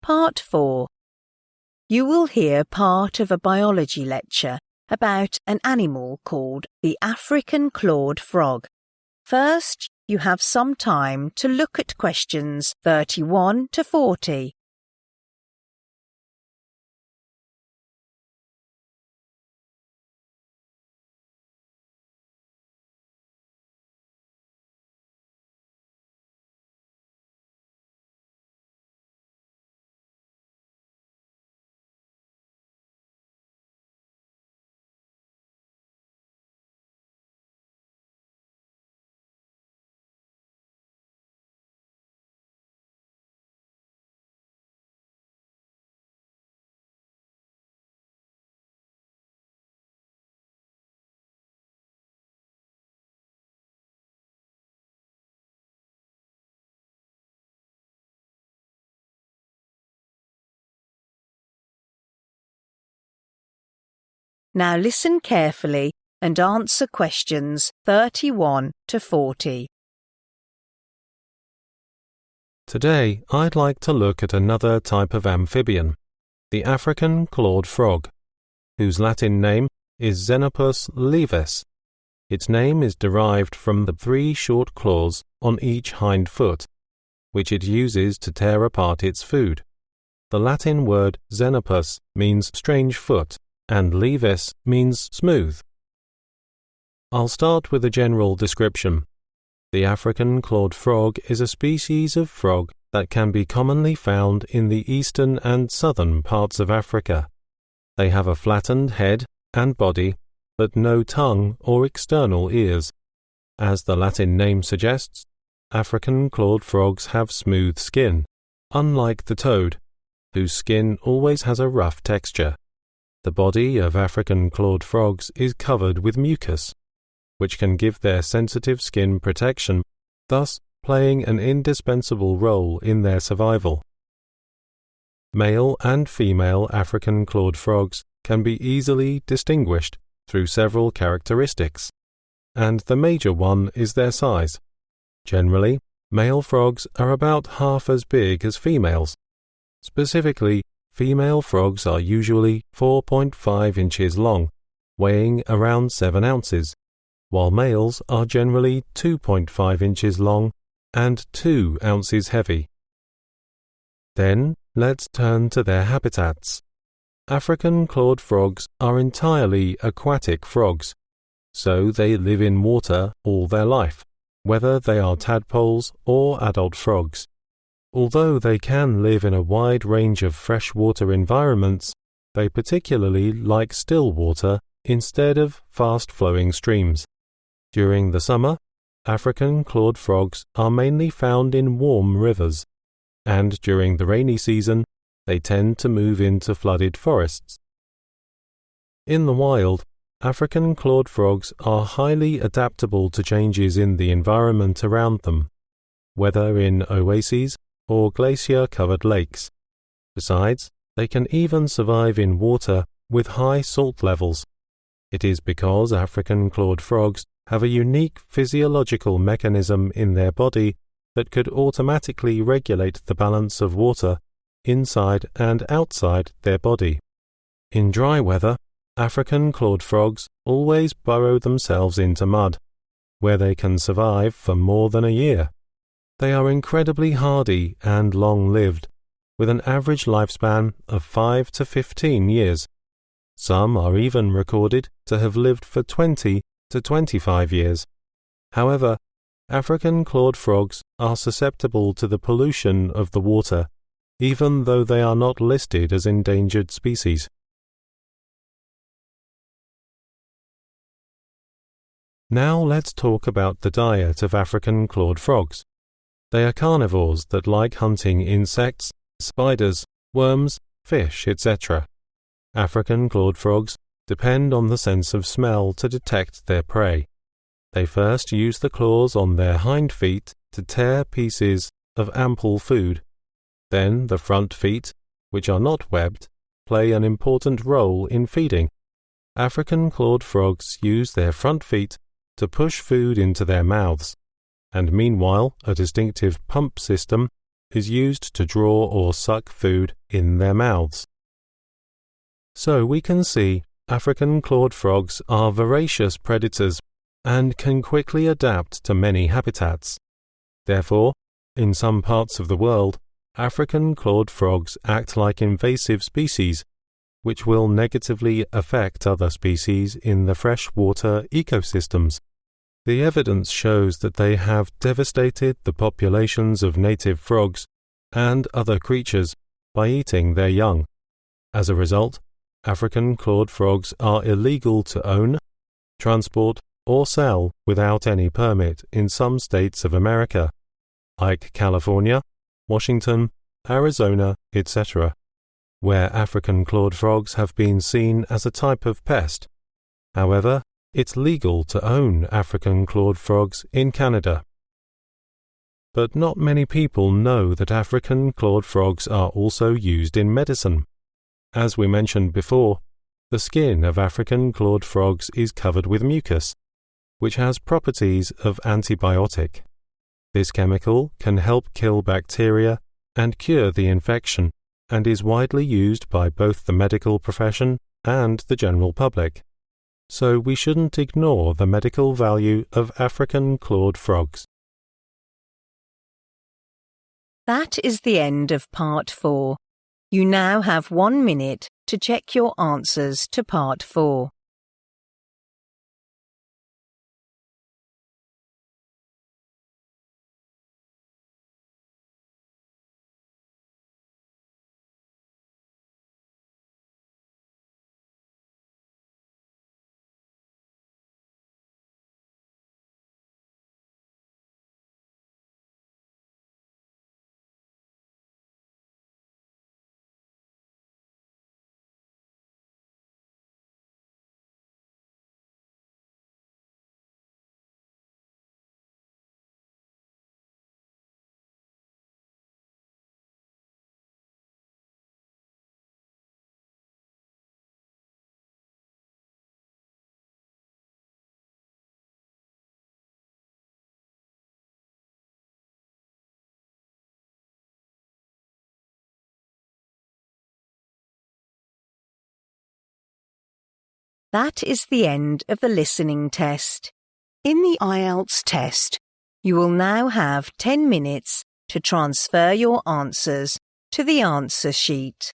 Part 4. You will hear part of a biology lecture about an animal called the African clawed frog. First, you have some time to look at questions 31 to 40. Now listen carefully and answer questions 31 to 40. Today, I'd like to look at another type of amphibian, the African clawed frog, whose Latin name is Xenopus laevis. Its name is derived from the 3 short claws on each hind foot, which it uses to tear apart its food. The Latin word Xenopus means strange foot, and laevis means smooth. I'll start with a general description. The African clawed frog is a species of frog that can be commonly found in the eastern and southern parts of Africa. They have a flattened head and body, but no tongue or external ears. As the Latin name suggests, African clawed frogs have smooth skin, unlike the toad, whose skin always has a rough texture. The body of African clawed frogs is covered with mucus, which can give their sensitive skin protection, thus playing an indispensable role in their survival. Male and female African clawed frogs can be easily distinguished through several characteristics, and the major one is their size. Generally, male frogs are about half as big as females. Specifically, female frogs are usually 4.5 inches long, weighing around 7 ounces, while males are generally 2.5 inches long and 2 ounces heavy. Then, let's turn to their habitats. African clawed frogs are entirely aquatic frogs, so they live in water all their life, whether they are tadpoles or adult frogs. Although they can live in a wide range of freshwater environments, they particularly like still water instead of fast-flowing streams. During the summer, African clawed frogs are mainly found in warm rivers, and during the rainy season, they tend to move into flooded forests. In the wild, African clawed frogs are highly adaptable to changes in the environment around them, whether in oases or glacier-covered lakes. Besides, they can even survive in water with high salt levels. It is because African clawed frogs have a unique physiological mechanism in their body that could automatically regulate the balance of water inside and outside their body. In dry weather, African clawed frogs always burrow themselves into mud, where they can survive for more than a year. They are incredibly hardy and long-lived, with an average lifespan of 5 to 15 years. Some are even recorded to have lived for 20 to 25 years. However, African clawed frogs are susceptible to the pollution of the water, even though they are not listed as endangered species. Now let's talk about the diet of African clawed frogs. They are carnivores that like hunting insects, spiders, worms, fish, etc. African clawed frogs depend on the sense of smell to detect their prey. They first use the claws on their hind feet to tear pieces of ample food. Then the front feet, which are not webbed, play an important role in feeding. African clawed frogs use their front feet to push food into their mouths, and meanwhile a distinctive pump system is used to draw or suck food in their mouths. So we can see African clawed frogs are voracious predators and can quickly adapt to many habitats. Therefore, in some parts of the world, African clawed frogs act like invasive species, which will negatively affect other species in the freshwater ecosystems. The evidence shows that they have devastated the populations of native frogs and other creatures by eating their young. As a result, African clawed frogs are illegal to own, transport, or sell without any permit in some states of America, like California, Washington, Arizona, etc., where African clawed frogs have been seen as a type of pest. However, it's legal to own African clawed frogs in Canada. But not many people know that African clawed frogs are also used in medicine. As we mentioned before, the skin of African clawed frogs is covered with mucus, which has properties of antibiotic. This chemical can help kill bacteria and cure the infection, and is widely used by both the medical profession and the general public. So we shouldn't ignore the medical value of African clawed frogs. That is the end of Part 4. You now have 1 minute to check your answers to Part 4. That is the end of the listening test. In the IELTS test, you will now have 10 minutes to transfer your answers to the answer sheet.